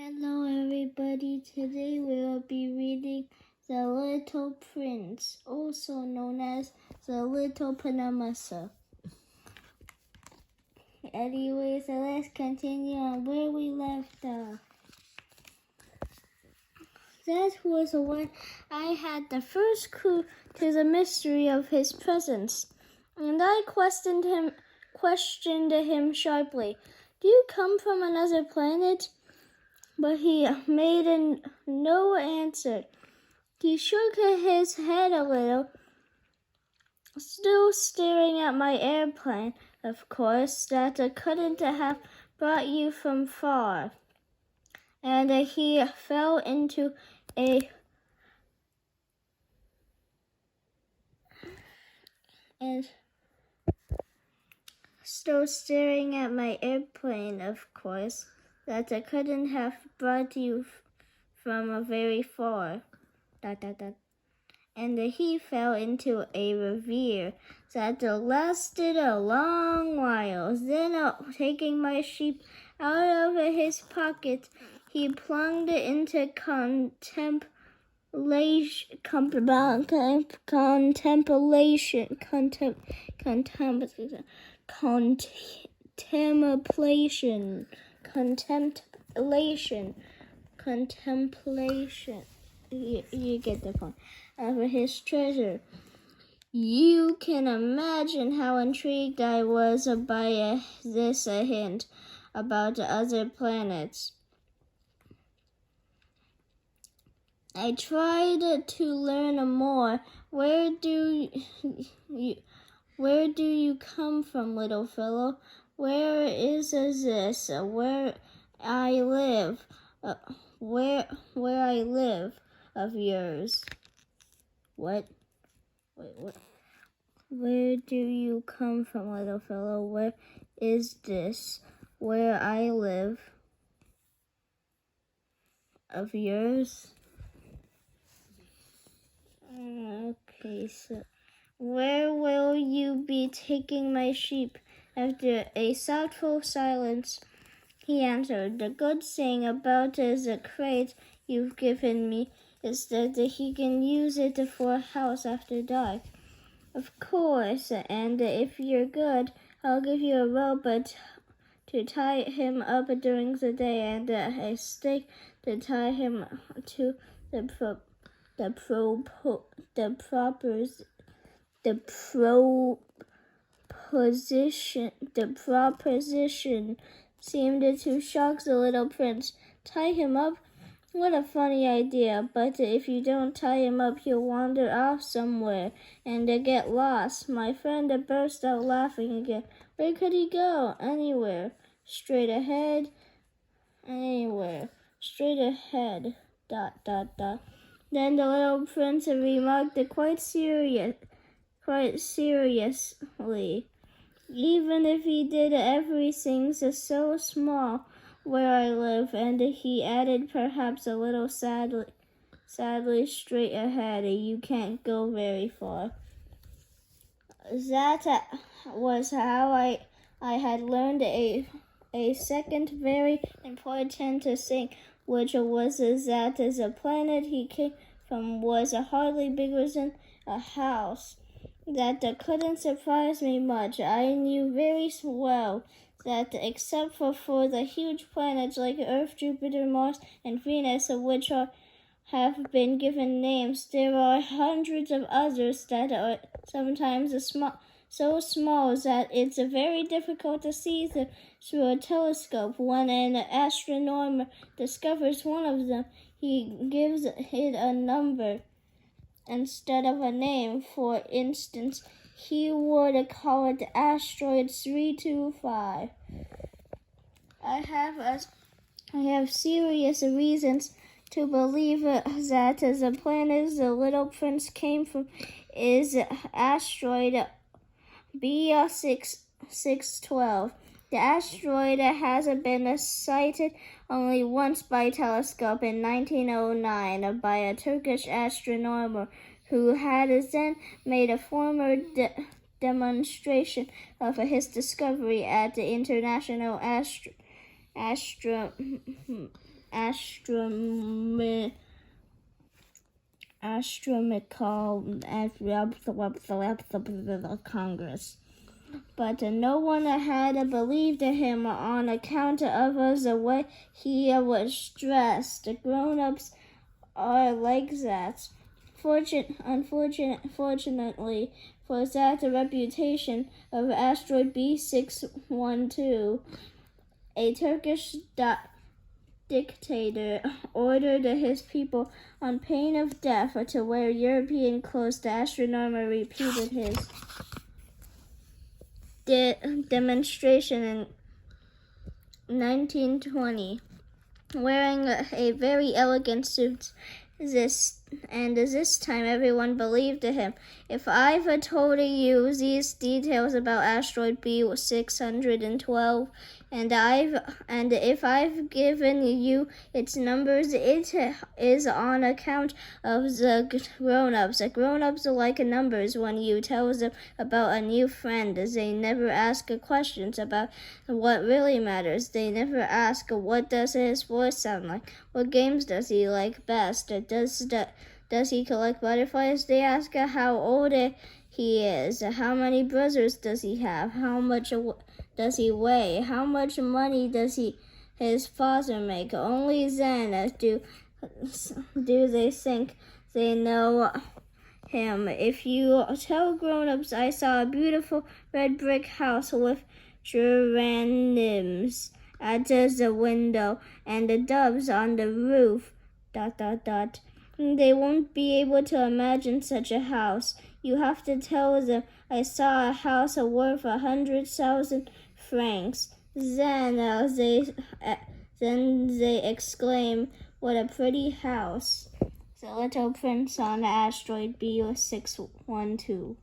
Hello everybody, today we will be reading The Little Prince, also known as The Little Panamasa. Anyway, so let's continue on where we left off. That was when I had the first clue to the mystery of his presence, and I questioned him sharply. Do you come from another planet? But he made no answer. He shook his head a little, still staring at my airplane. Of course, that couldn't have brought you from far. And he fell into a still staring at my airplane, of course, that couldn't have brought you from very far. And he fell into a ravine that lasted a long while. Then, taking my sheep out of his pocket, he plunged into contemplation You get the point. Of his treasure. You can imagine how intrigued I was by this hint about other planets. I tried to learn more. Where do you come from, little fellow? Where is this? Where I live? Where I live of yours? What? Wait, what? Where do you come from, little fellow? Where is this? Where I live of yours? Okay, so where will you be taking my sheep? After a thoughtful silence, he answered, the good thing about the crate you've given me is that he can use it for a house after dark. Of course, and if you're good, I'll give you a rope to tie him up during the day and a stake to tie him to the proposition seemed to shock the little prince. Tie him up? What a funny idea, but if you don't tie him up, he'll wander off somewhere and get lost. My friend burst out laughing again. Where could he go? Anywhere. Straight ahead. Anywhere. Straight ahead. ... Then the little prince remarked quite seriously, even if he did everything so small where I live, and he added, perhaps a little sadly, straight ahead, you can't go very far. That was how I had learned a second very important thing, which was that the planet he came from was hardly bigger than a house. That couldn't surprise me much. I knew very well that except for the huge planets like Earth, Jupiter, Mars, and Venus, which have been given names, there are hundreds of others that are sometimes so small that it's very difficult to see them through a telescope. When an astronomer discovers one of them, he gives it a number instead of a name. For instance, he would call it asteroid 325. I have serious reasons to believe that the planet the little prince came from is asteroid B612. The asteroid has been sighted only once by telescope in 1909 by a Turkish astronomer who had then made a former demonstration of his discovery at the International astronomical Congress. But no one had believed him on account of the way he was dressed. Grown-ups are like that. Unfortunately for that reputation of asteroid B612, a Turkish dictator ordered his people on pain of death to wear European clothes. The astronomer repeated his demonstration in 1920, wearing a very elegant suit. This time everyone believed him. If I've told you these details about asteroid B612, and if I've given you its numbers, it is on account of the grown-ups. The grown-ups like numbers. When you tell them about a new friend, they never ask questions about what really matters. They never ask, what does his voice sound like? What games does he like best? Does he collect butterflies? They ask how old he is. How many brothers does he have? How much does he weigh? How much money does his father make? Only then do they think they know him. If you tell grown-ups, I saw a beautiful red brick house with geraniums at the window and the doves on the roof, ... They won't be able to imagine such a house. You have to tell them, I saw a house worth 100,000 francs. Then they exclaim, what a pretty house. The Little Prince on the asteroid B612.